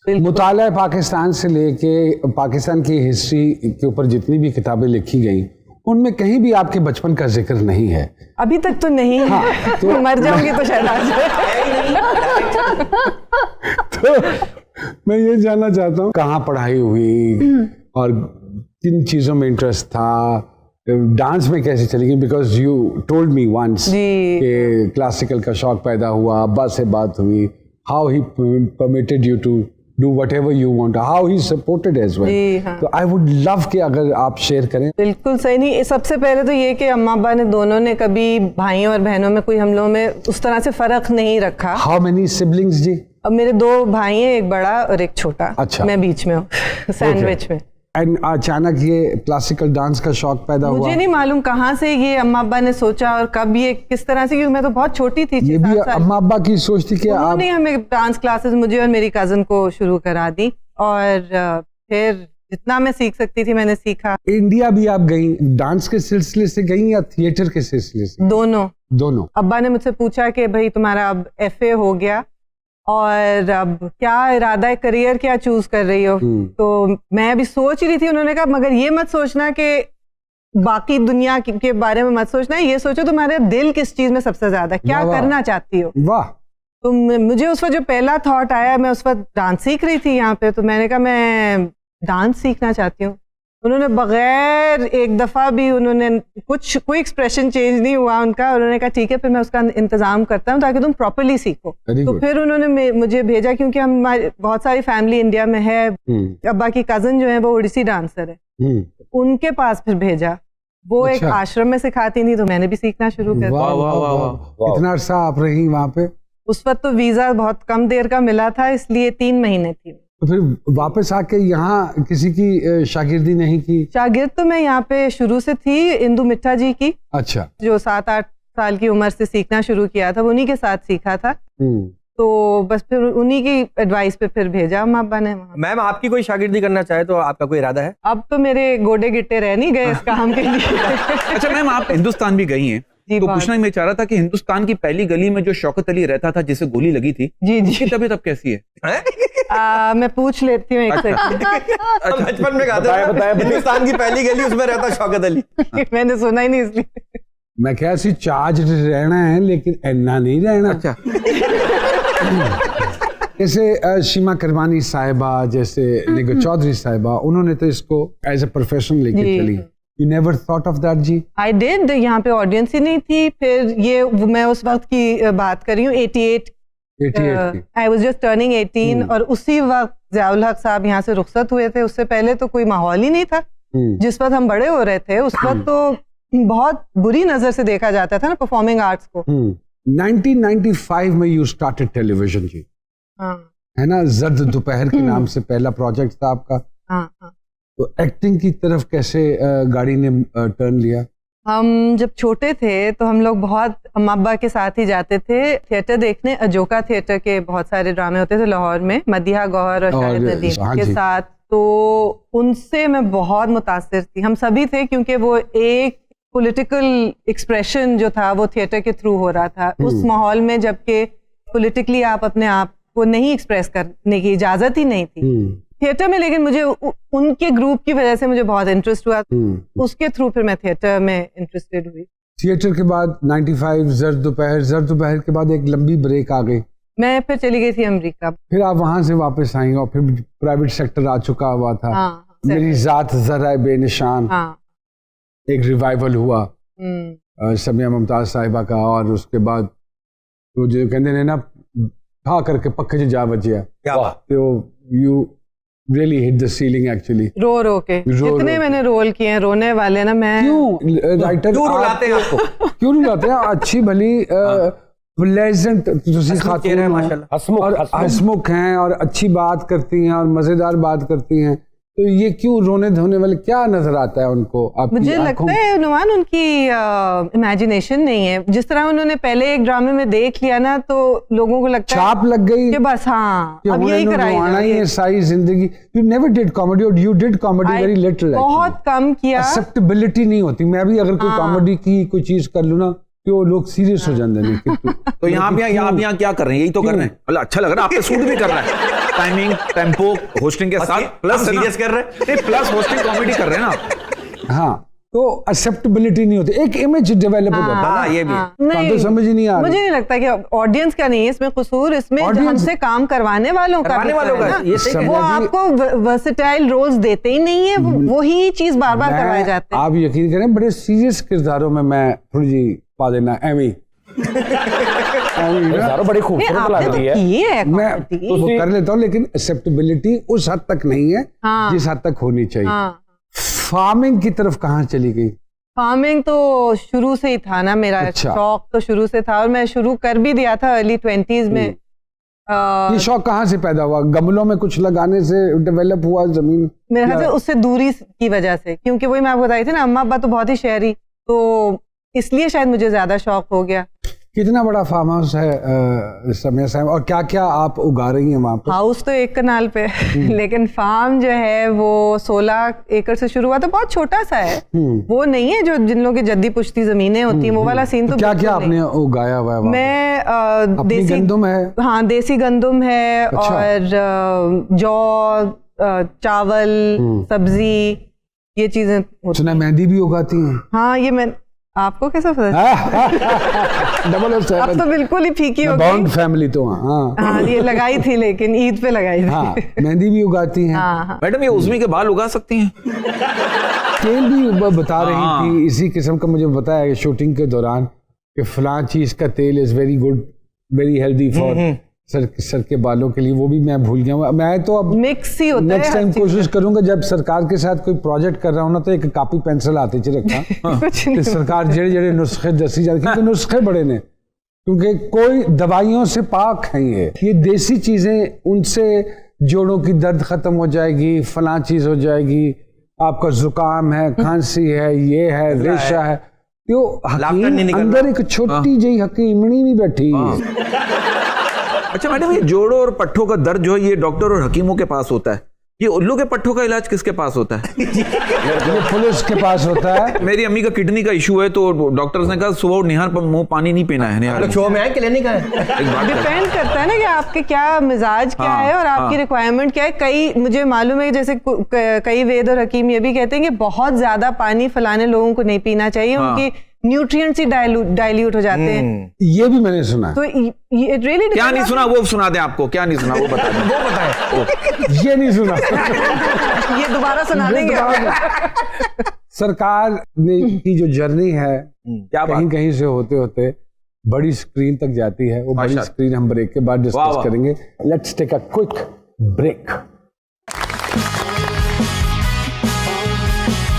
मुताला पाकिस्तान से लेके पाकिस्तान की हिस्ट्री के ऊपर जितनी भी किताबें लिखी गई उनमें कहीं भी आपके बचपन का जिक्र नहीं है। अभी तक तो नहीं है। हाँ, तो मर जाऊंगी तो शायद आ जाए। तो मैं ये जानना चाहता हूँ कहाँ पढ़ाई हुई और किन चीज़ों में इंटरेस्ट था, डांस में कैसे चली गई? Because you told me once कि क्लासिकल का शौक पैदा हुआ, अब्बा से बात हुई, how he permitted you to do whatever you want, how he supported as well. हाँ। तो I would love कि अगर आप शेयर करें। बिल्कुल सही। नहीं, सबसे पहले तो ये कि अम्मा अब्बा ने दोनों ने कभी भाइयों और बहनों में कोई हम लोगों में उस तरह से फर्क नहीं रखा। How many siblings जी? अब मेरे 2 भाई हैं, एक बड़ा और एक छोटा। अच्छा। मैं बीच में हूँ, सैंडविच में। एंड अचानक ये क्लासिकल डांस का शौक पैदा हुआ? मुझे नहीं मालूम कहाँ से ये अम्मा अब्बा ने सोचा और कब ये किस तरह से, क्योंकि मैं तो बहुत छोटी थी। ये भी अम्मा अब्बा की सोच थी कि उन्होंने हमें डांस क्लासेस मुझे और मेरी कजन को शुरू करा दी और फिर जितना मैं सीख सकती थी मैंने सीखा। इंडिया भी आप गई, डांस के सिलसिले से गई या थिएटर के सिलसिले से? दोनों। अब्बा ने मुझसे पूछा कि भाई तुम्हारा अब FA हो गया और अब क्या इरादा है, करियर क्या चूज कर रही हो? तो मैं अभी सोच रही थी। उन्होंने कहा मगर ये मत सोचना कि बाकी दुनिया के बारे में मत सोचना, ये सोचो तुम्हारे दिल किस चीज में सबसे ज्यादा, क्या करना चाहती हो। वाह। तो मुझे उस वक्त जो पहला थॉट आया, मैं उस वक्त डांस सीख रही थी यहाँ पे, तो मैंने कहा मैं डांस सीखना चाहती हूँ। उन्होंने बगैर एक दफा भी उन्होंने कोई एक्सप्रेशन चेंज नहीं हुआ उनका। उन्होंने कहा ठीक है फिर मैं उसका इंतजाम करता हूँ ताकि तुम प्रॉपर्ली सीखो। तो फिर उन्होंने मुझे भेजा, क्योंकि हमारी बहुत सारी फैमिली इंडिया में है। अब्बा की कजन जो है वो ओडिसी डांसर है, उनके पास फिर भेजा। वो एक आश्रम में सिखाती थी, तो मैंने भी सीखना शुरू कर दिया। कितना अर्सा आप रही वहाँ पे? उस वक्त तो वीजा बहुत कम देर का मिला था, इसलिए 3 महीने थी। तो फिर वापस आके यहाँ किसी की शागिर्दी नहीं की? शागिर्द तो मैं यहाँ पे शुरू से थी, इंदु मिट्ठा जी की। अच्छा। जो 7-8 साल की उम्र से सीखना शुरू किया था, उन्हीं के साथ सीखा था। तो बस फिर उन्हीं की एडवाइस पे फिर भेजा अम्मा अब्बा ने। मैम आपकी कोई शागिर्दी करना चाहे तो आपका कोई इरादा है? अब तो मेरे गोडे गिट्टे रह नहीं गए इस काम के लिए। अच्छा मैम, आप हिंदुस्तान भी गई हैं, तो पूछना मैं चाह रहा था कि हिंदुस्तान की पहली गली में जो शौकत अली रहता था जिसे गोली लगी थी, उसकी तबीयत अब कैसी है? मैं पूछ लेती हूँ एक सेकंड। बचपन में बताया हिंदुस्तान की पहली गली उसमें रहता शौकत अली। मैंने सुना ही नहीं इसलिए। मैं क्या सी चार्ज रहना है लेकिन इतना नहीं रहना। अच्छा। जैसे सीमा करवानी साहिबा, जैसे निगर चौधरी साहिबा, उन्होंने तो इसको एज ए प्रोफेशन लेके चली। You never thought of that ji? I did। यहाँ पे ऑडियंस ही नहीं थी। फिर ये मैं उस वक्त की बात कर रही हूँ 88 I was just turning 18 और उसी वक्त ज़ियाउल हक साहब यहाँ से रुखसत हुए थे। उससे पहले तो कोई माहौल ही नहीं था। जिस वक्त हम बड़े हो रहे थे उस वक्त तो बहुत बुरी नजर से देखा जाता था ना परफॉर्मिंग आर्ट्स को। 1995 में यू स्टार्टेड टेलीविजन जी, है ना? जर्द दोपहर के नाम से पहला प्रोजेक्ट था आपका। तो एक्टिंग की तरफ कैसे गाड़ी ने टर्न लिया? हम जब छोटे थे तो हम लोग बहुत अम्मा अब्बा के साथ ही जाते थे थिएटर देखने। अजोका थिएटर के बहुत सारे ड्रामे होते थे लाहौर में, मदिहा गौहर और शाहिद नदीम के साथ। तो उनसे मैं बहुत मुतासिर थी। हम सभी थे, क्योंकि वो एक पॉलिटिकल एक्सप्रेशन जो था वो थिएटर के थ्रू हो रहा था उस माहौल में, जबकि पॉलिटिकली आप अपने आप को नहीं एक्सप्रेस करने की इजाजत ही नहीं थी थिएटर में। लेकिन मुझे उनके ग्रुप की वजह से मुझे बहुत इंटरेस्ट हुआ। उसके थ्रू फिर मैं थिएटर में इंटरेस्टेड हुई। थिएटर के बाद 95 जर्द दोपहर के बाद एक लंबी ब्रेक आ गई। मैं फिर चली गई थी अमेरिका। फिर आप वहां से वापस आई और फिर प्राइवेट सेक्टर आ चुका हुआ था। मेरी जात जरा बेनिशान, एक रिवाइवल हुआ समिया मुमताज साहिबा का, और उसके बाद वो जो कहते हैं ना खा करके पक्के से जा बचिया, तो you really hit the ceiling actually। रो के जितने मैंने रोल किए हैं रोने वाले ना। मैं क्यों राइटर क्यों रुलाते हैं आपको? क्यों रुलाते हैं? अच्छी भली प्लेजेंट खातून हैं माशाल्लाह, और हंसमुख हैं और अच्छी बात करती हैं और मजेदार बात करती हैं, तो ये क्यों रोने धोने वाले क्या नजर आता है उनको? मुझे लगता है नुमान उनकी इमेजिनेशन नहीं है। जिस तरह उन्होंने पहले एक ड्रामे में देख लिया ना, तो लोगों को लगता है छाप लग गई कि बस अब यही कराई सारी जिंदगी। यू नेवर डिड कॉमेडी और you did comedy very little. बहुत कम किया। एक्सेप्टेबिलिटी नहीं होती। मैं भी अगर कोई कॉमेडी की कोई चीज कर लूँ ना तो लोग सीरियस हो जाते हैं। तो यहाँ क्या कर रहे हैं? यही तो कर रहे हैं। मतलब अच्छा लग रहा है, आप पे सूट भी कर रहा है। टाइमिंग, टेम्पो, होस्टिंग के साथ प्लस सीरियस कर रहे हैं, प्लस होस्टिंग कॉमेडी कर रहे हैं ना। हाँ, तो एक्सेप्टेबिलिटी नहीं होती, एक इमेज डेवलप हो जाता है। ये भी नहीं, समझ ही नहीं आ रहा। मुझे नहीं लगता कि ऑडियंस का नहीं है इसमें कसूर, इसमें जो हमसे काम करवाने वालों का वो आपको वर्सेटाइल रोल्स देते ही नहीं है, वही चीज बार बार करवाए जाते हैं। आप यकीन करें, बड़े सीरियस किरदारों में मैं थोड़ी जी पा देना एमी बड़ी खूबसूरत लगती है, मैं तो कर लेता हूँ, लेकिन एक्सेप्टेबिलिटी उस हद तक नहीं है जिस हद तक होनी चाहिए। फार्मिंग की तरफ कहाँ चली गई? फार्मिंग तो शुरू से ही था ना मेरा शौक, तो शुरू से था और मैं शुरू कर भी दिया था अर्ली 20s में। ये शौक कहाँ से पैदा हुआ? गमलों में कुछ लगाने से डेवलप हुआ जमीन? मेरे ख्याल से उससे दूरी की वजह से, क्योंकि वही मैं आपको बताई थी ना, अम्मा अब्बा तो बहुत ही शहरी, तो इसलिए शायद मुझे ज्यादा शौक हो गया। कितना बड़ा फार्म हाउस है समय से, और क्या क्या आप उगा रही हैं वहाँ पे? हाउस तो एक कनाल पे लेकिन फार्म जो है वो 16 एकड़ से शुरू हुआ, तो बहुत छोटा सा है, वो नहीं है जो जिन लोगों की जद्दी पुश्ती जमीनें होती हैं, वो वाला सीन तो क्या क्या आपने उगाया हुआ है? मैं देसी गंदुम है, हाँ देसी गंदुम है, और जौ, चावल, सब्जी, ये चीजें। सुना मेहंदी भी उगाती हैं? हाँ, ये मैं आपको कैसा पता? अब तो बिल्कुल ही फीकी हो गई। बाउंड फैमिली तो हाँ, ये लगाई थी, लेकिन ईद पे लगाई थी। हाँ, मेहंदी भी उगाती हैं। मैडम, ये उज़्मी के बाल उगा सकती हैं? तेल भी बता रही थी इसी किस्म का, मुझे बताया शूटिंग के दौरान कि फलां चीज का तेल is very good, very healthy for sir के बालों के लिए। वो भी मैं भूल गया। मैं तो अब मिक्स ही होता है। नेक्स्ट टाइम कोशिश करूंगा, जब सरकार के साथ कोई प्रोजेक्ट कर रहा हूं ना, तो एक कॉपी पेंसिल आते च रखा कि सरकार जेड़े जेड़े नुस्खे दसी जाती, क्योंकि नुस्खे बड़े ने, क्योंकि कोई दवाइयों से पाक है ये देसी चीजें, उनसे जोड़ों की दर्द खत्म हो जाएगी, फलां चीज हो जाएगी, आपका जुकाम है, खांसी है, ये है, रेशा है, तो अंदर एक छोटी जी हकीमनी भी बैठी है। अच्छा मैडम, ये जोड़ों और पट्ठों का दर्द जो है ये डॉक्टर और हकीमों के पास होता है, ये उल्लू के पट्ठों का इलाज किसके पास होता है? ये पुलिस के पास होता है। मेरी अम्मी का किडनी का इशू है, तो डॉक्टर्स ने कहा सुबह निहार पर मुंह पानी नहीं पीना है। निहार शो में आए क्लिनिक है। डिपेंड करता है ना कि आपके क्या मिजाज क्या है और आपकी रिक्वायरमेंट क्या है। कई मुझे मालूम है, जैसे कई वेद और हकीम ये भी कहते हैं कि बहुत ज्यादा पानी फलाने लोगों को नहीं पीना चाहिए, उनकी न्यूट्रिएंट्स ही डाइल्यूट हो जाते हैं। ये भी मैंने सुना। तो ये रियली क्या नहीं सुना वो सुना दे आपको, क्या नहीं सुना वो बता दें। वो बताएं। ये नहीं सुना। ये दोबारा सुना देंगे। सरकार ने की जो जर्नी है, क्या कहीं कहीं से होते होते बड़ी स्क्रीन तक जाती है। वो बड़ी स्क्रीन हम ब्रेक के बाद डिस्कस करेंगे। Let's take a quick break.